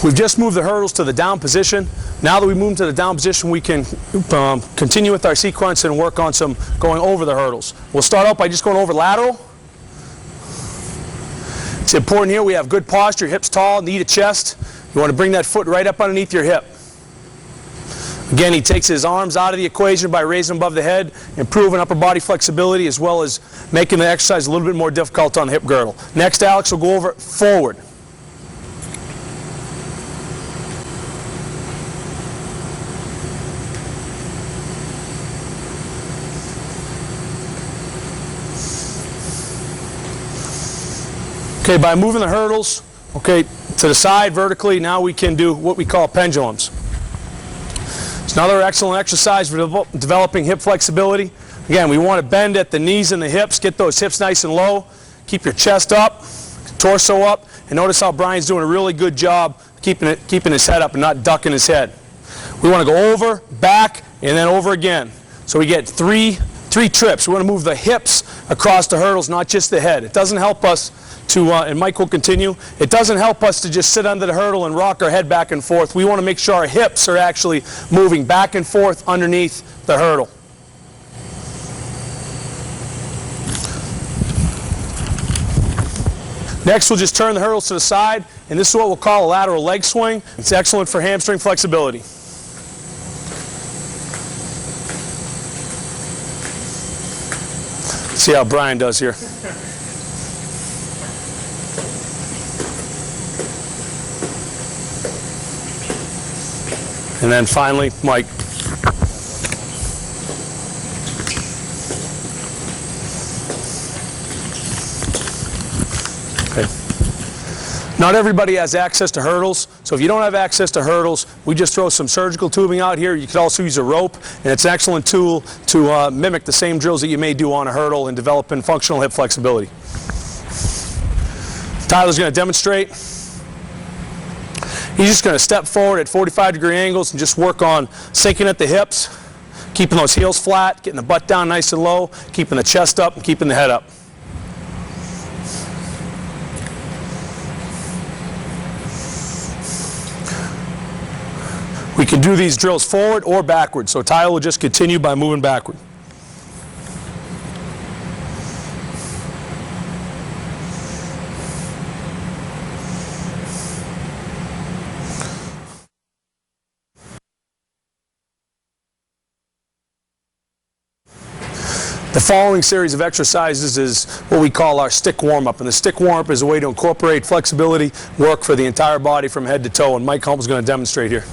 We've just moved the hurdles to the down position. Now that we move them to the down position, we can continue with our sequence and work on some going over the hurdles. We'll start out by just going over lateral. It's important here we have good posture, hips tall, knee to chest. You want to bring that foot right up underneath your hip. Again, he takes his arms out of the equation by raising them above the head, improving upper body flexibility, as well as making the exercise a little bit more difficult on the hip girdle. Next, Alex will go over forward. Okay, by moving the hurdles, okay, to the side vertically, now we can do what we call pendulums. It's another excellent exercise for developing hip flexibility. Again, we want to bend at the knees and the hips, get those hips nice and low, keep your chest up, torso up, and notice how Brian's doing a really good job keeping his head up and not ducking his head. We want to go over, back, and then over again. So we get three trips. We want to move the hips across the hurdles, not just the head. It doesn't help us to, and Mike will continue, it doesn't help us to just sit under the hurdle and rock our head back and forth. We want to make sure our hips are actually moving back and forth underneath the hurdle. Next, we'll just turn the hurdles to the side, and this is what we'll call a lateral leg swing. It's excellent for hamstring flexibility. Let's see how Brian does here. And then finally, Mike. Okay. Not everybody has access to hurdles, so if you don't have access to hurdles, we just throw some surgical tubing out here. You could also use a rope, and it's an excellent tool to mimic the same drills that you may do on a hurdle and developing functional hip flexibility. Tyler's going to demonstrate. He's just going to step forward at 45-degree angles and just work on sinking at the hips, keeping those heels flat, getting the butt down nice and low, keeping the chest up, and keeping the head up. We can do these drills forward or backward, so Tyler will just continue by moving backward. The following series of exercises is what we call our stick warm-up, and the stick warm-up is a way to incorporate flexibility work for the entire body from head to toe, and Mike Humph is going to demonstrate here.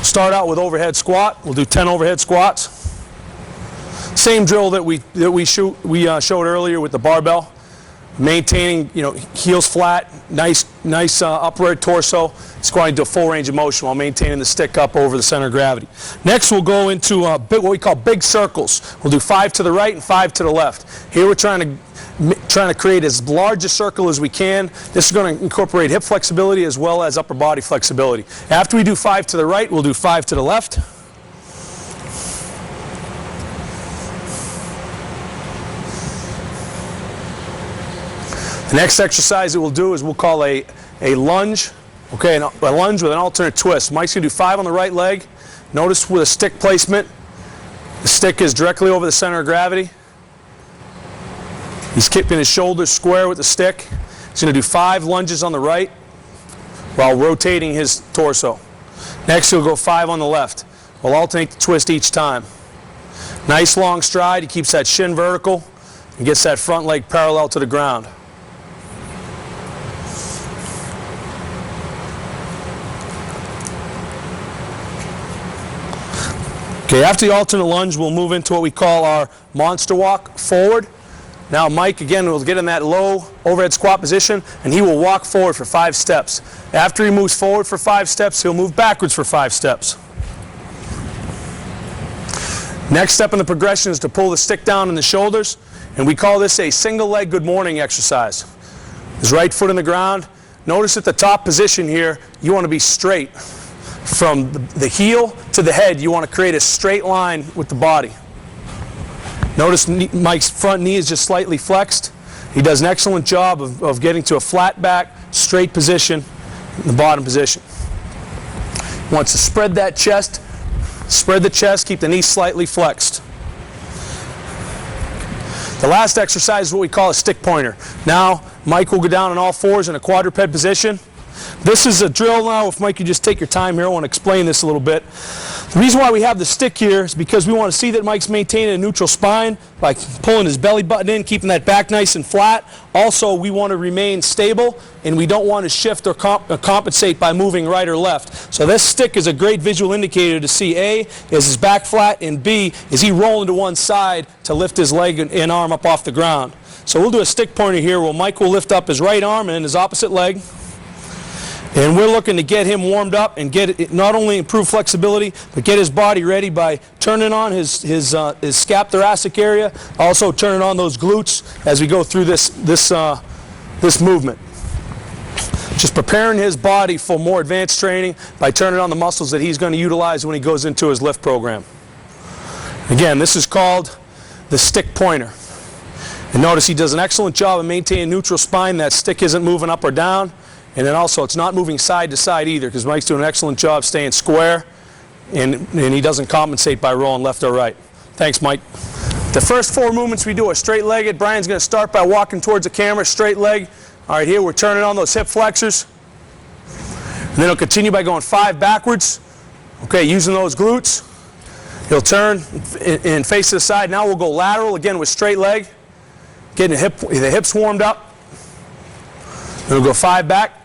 Start out with overhead squat. We'll do 10 overhead squats. Same drill that we showed earlier with the barbell. Maintaining, heels flat, nice upward torso, squatting to a full range of motion while maintaining the stick up over the center of gravity. Next, we'll go into what we call big circles. We'll do 5 to the right and 5 to the left. Here we're trying to create as large a circle as we can. This is going to incorporate hip flexibility as well as upper body flexibility. After we do 5 to the right, we'll do 5 to the left. The next exercise that we'll do is we'll call a lunge, okay, a lunge with an alternate twist. Mike's going to do 5 on the right leg. Notice with a stick placement, the stick is directly over the center of gravity. He's keeping his shoulders square with the stick. He's going to do 5 lunges on the right while rotating his torso. Next, he'll go 5 on the left. We'll alternate the twist each time. Nice long stride. He keeps that shin vertical and gets that front leg parallel to the ground. Okay, after the alternate lunge, we'll move into what we call our monster walk forward. Now Mike, again, will get in that low overhead squat position, and he will walk forward for 5 steps. After he moves forward for 5 steps, he'll move backwards for 5 steps. Next step in the progression is to pull the stick down in the shoulders, and we call this a single leg good morning exercise. His right foot in the ground. Notice at the top position here, you want to be straight. From the heel to the head, you want to create a straight line with the body. Notice Mike's front knee is just slightly flexed. He does an excellent job of getting to a flat back, straight position in the bottom position. Wants to spread that chest, spread the chest, keep the knees slightly flexed. The last exercise is what we call a stick pointer. Now, Mike will go down on all fours in a quadruped position. This is a drill now. If Mike, you just take your time here, I want to explain this a little bit. The reason why we have the stick here is because we want to see that Mike's maintaining a neutral spine by pulling his belly button in, keeping that back nice and flat. Also, we want to remain stable, and we don't want to shift or compensate by moving right or left. So this stick is a great visual indicator to see A, is his back flat, and B, is he rolling to one side to lift his leg and arm up off the ground. So we'll do a stick pointer here where Mike will lift up his right arm and his opposite leg. And we're looking to get him warmed up and get it, not only improve flexibility, but get his body ready by turning on his scap thoracic area, also turning on those glutes as we go through this movement. Just preparing his body for more advanced training by turning on the muscles that he's going to utilize when he goes into his lift program. Again, this is called the stick pointer. And notice he does an excellent job of maintaining neutral spine. That stick isn't moving up or down. And then also, it's not moving side to side either, because Mike's doing an excellent job staying square, and he doesn't compensate by rolling left or right. Thanks, Mike. The first 4 movements we do are straight-legged. Brian's going to start by walking towards the camera, straight leg. All right, here we're turning on those hip flexors. And then he'll continue by going 5 backwards. Okay, using those glutes. He'll turn and face to the side. Now we'll go lateral, again with straight leg. Getting the hips warmed up. Then we'll go 5 back.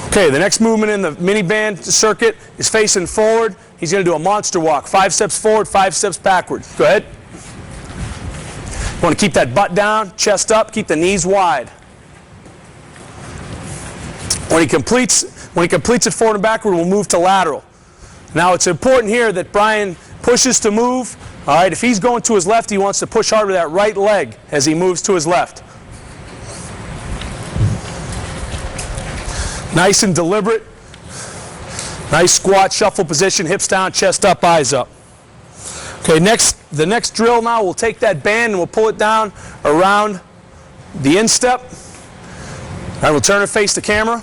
Okay, the next movement in the mini band circuit is facing forward. He's going to do a monster walk. 5 steps forward, 5 steps backward. Go ahead. You want to keep that butt down, chest up, keep the knees wide. When he completes it forward and backward, we'll move to lateral. Now it's important here that Brian pushes to move. All right, if he's going to his left, he wants to push hard with that right leg as he moves to his left. Nice and deliberate. Nice squat, shuffle position, hips down, chest up, eyes up. Okay, the next drill now, we'll take that band and we'll pull it down around the instep. All right, we'll turn and face the camera.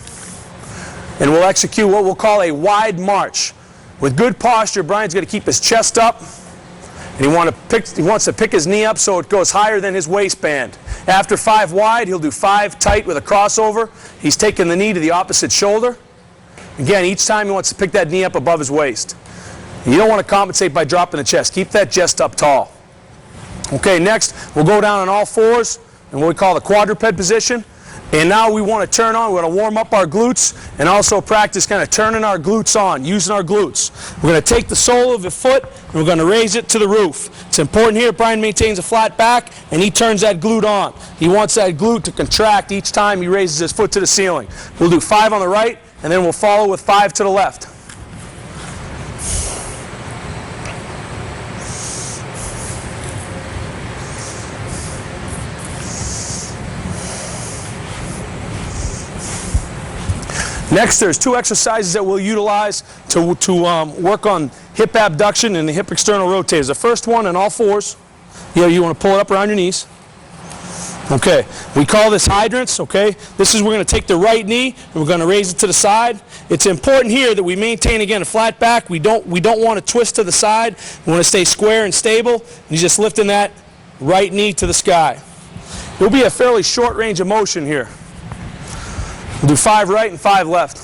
And we'll execute what we'll call a wide march. With good posture, Brian's going to keep his chest up. And he wants to pick his knee up so it goes higher than his waistband. After 5 wide, he'll do 5 tight with a crossover. He's taking the knee to the opposite shoulder. Again, each time he wants to pick that knee up above his waist. You don't want to compensate by dropping the chest. Keep that chest up tall. Okay, next, we'll go down on all fours in what we call the quadruped position. And now we want to turn on, we're going to warm up our glutes and also practice kind of turning our glutes on, using our glutes. We're going to take the sole of the foot and we're going to raise it to the roof. It's important here Brian maintains a flat back and he turns that glute on. He wants that glute to contract each time he raises his foot to the ceiling. We'll do 5 on the right and then we'll follow with 5 to the left. Next, there's 2 exercises that we'll utilize to work on hip abduction and the hip external rotators. The first one on all fours. You want to pull it up around your knees. Okay, we call this hydrants. Okay, this is we're going to take the right knee and we're going to raise it to the side. It's important here that we maintain again a flat back. We don't want to twist to the side. We want to stay square and stable. And you're just lifting that right knee to the sky. It'll be a fairly short range of motion here. We'll do 5 right and 5 left.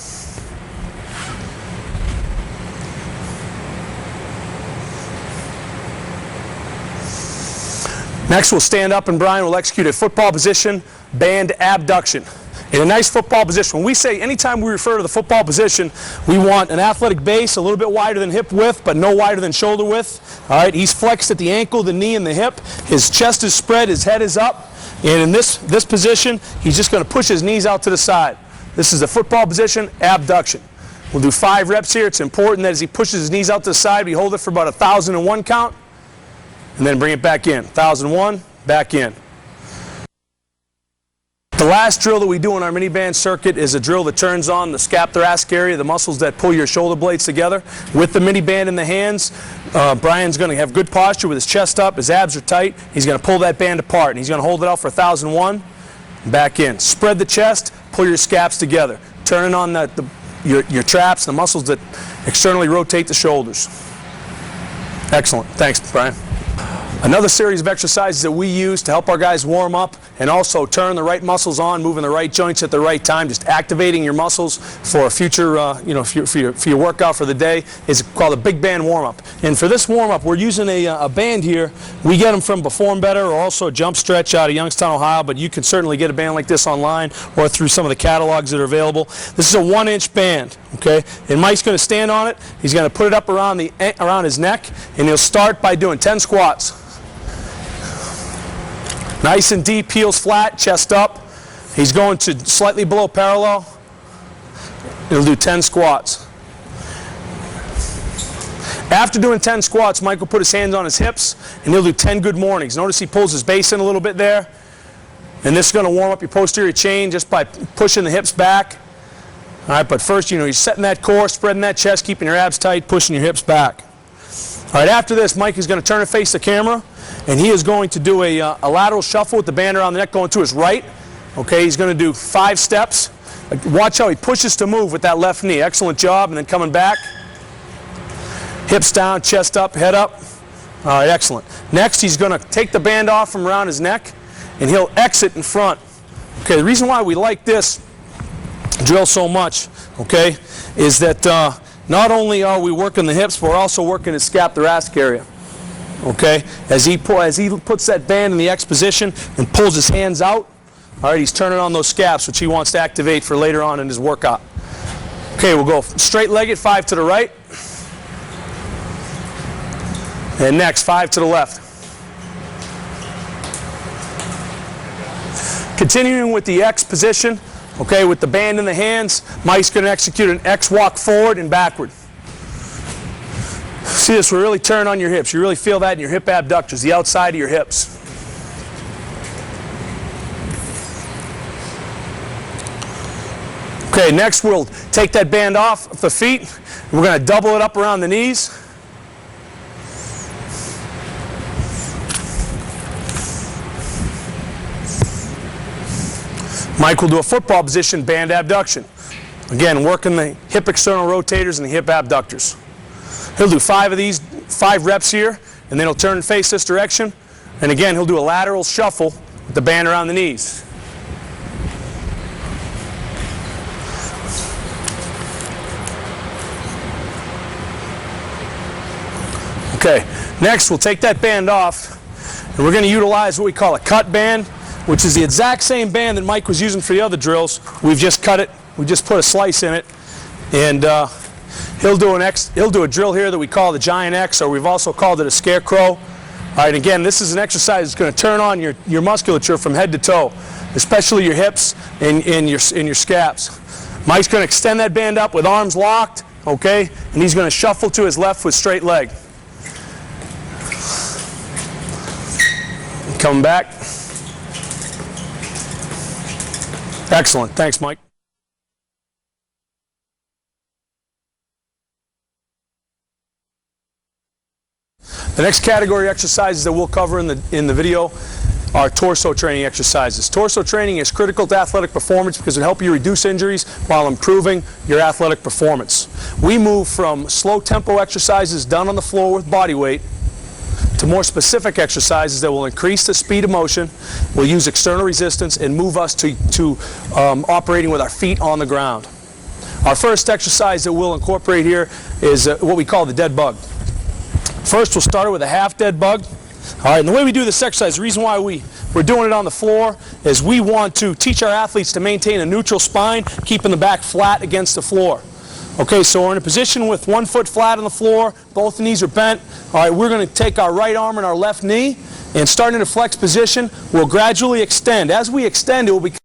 Next, we'll stand up and Brian will execute a football position, band abduction. In a nice football position, when we say, anytime we refer to the football position, we want an athletic base a little bit wider than hip width, but no wider than shoulder width. All right, he's flexed at the ankle, the knee, and the hip. His chest is spread, his head is up. And in this position, he's just going to push his knees out to the side. This is the football position, abduction. We'll do 5 reps here. It's important that as he pushes his knees out to the side, we hold it for about 1,001 count, and then bring it back in. 1,001, back in. The last drill that we do in our mini band circuit is a drill that turns on the scap thoracic area, the muscles that pull your shoulder blades together. With the mini band in the hands, Brian's going to have good posture with his chest up, his abs are tight. He's going to pull that band apart, and he's going to hold it out for 1,001. back in. Spread the chest, pull your scaps together. Turning on your traps, the muscles that externally rotate the shoulders. Excellent. Thanks, Brian. Another series of exercises that we use to help our guys warm up and also turn the right muscles on, moving the right joints at the right time, just activating your muscles for a future, for your workout for the day, is called a big band warm-up. And for this warm-up, we're using a band here. We get them from Perform Better or also Jump Stretch out of Youngstown, Ohio, but you can certainly get a band like this online or through some of the catalogs that are available. This is a 1-inch band, okay? And Mike's going to stand on it. He's going to put it up around his neck, and he'll start by doing 10 squats. Nice and deep, heels flat, chest up. He's going to slightly below parallel. He'll do 10 squats. After doing 10 squats, Mike will put his hands on his hips, and he'll do 10 good mornings. Notice he pulls his base in a little bit there. And this is going to warm up your posterior chain just by pushing the hips back. All right, but first, you're setting that core, spreading that chest, keeping your abs tight, pushing your hips back. All right, after this, Mike is going to turn and face the camera, and he is going to do a lateral shuffle with the band around the neck going to his right. Okay, he's going to do 5 steps. Watch how he pushes to move with that left knee. Excellent job, and then coming back. Hips down, chest up, head up. All right, excellent. Next, he's going to take the band off from around his neck, and he'll exit in front. Okay, the reason why we like this drill so much, okay, is that not only are we working the hips, but we're also working his scap-thoracic area. Okay, as he puts that band in the X position and pulls his hands out, all right, he's turning on those scaps, which he wants to activate for later on in his workout. Okay, we'll go straight-legged, 5 to the right, and next 5 to the left. Continuing with the X position, okay, with the band in the hands, Mike's going to execute an X walk forward and backward. See this, we're really turning on your hips. You really feel that in your hip abductors, the outside of your hips. Okay, next we'll take that band off the feet. We're going to double it up around the knees. Mike will do a football position, band abduction. Again, working the hip external rotators and the hip abductors. He'll do 5 of these, 5 reps here, and then he'll turn and face this direction. And again, he'll do a lateral shuffle with the band around the knees. Okay, next we'll take that band off, and we're going to utilize what we call a cut band, which is the exact same band that Mike was using for the other drills. We've just cut it, we just put a slice in it, and he'll do a drill here that we call the Giant X, or we've also called it a Scarecrow. All right, again, this is an exercise that's going to turn on your musculature from head to toe, especially your hips and your scaps. Mike's going to extend that band up with arms locked, okay, and he's going to shuffle to his left with straight leg. Coming back. Excellent. Thanks, Mike. The next category of exercises that we'll cover in the video are torso training exercises. Torso training is critical to athletic performance because it helps you reduce injuries while improving your athletic performance. We move from slow tempo exercises done on the floor with body weight to more specific exercises that will increase the speed of motion, will use external resistance, and move us to operating with our feet on the ground. Our first exercise that we'll incorporate here is what we call the dead bug. First, we'll start with a half dead bug. All right, and the way we do this exercise, the reason why we're doing it on the floor is we want to teach our athletes to maintain a neutral spine, keeping the back flat against the floor. Okay, so we're in a position with 1 foot flat on the floor, both knees are bent. All right, we're going to take our right arm and our left knee, and starting in a flex position, we'll gradually extend. As we extend, it will become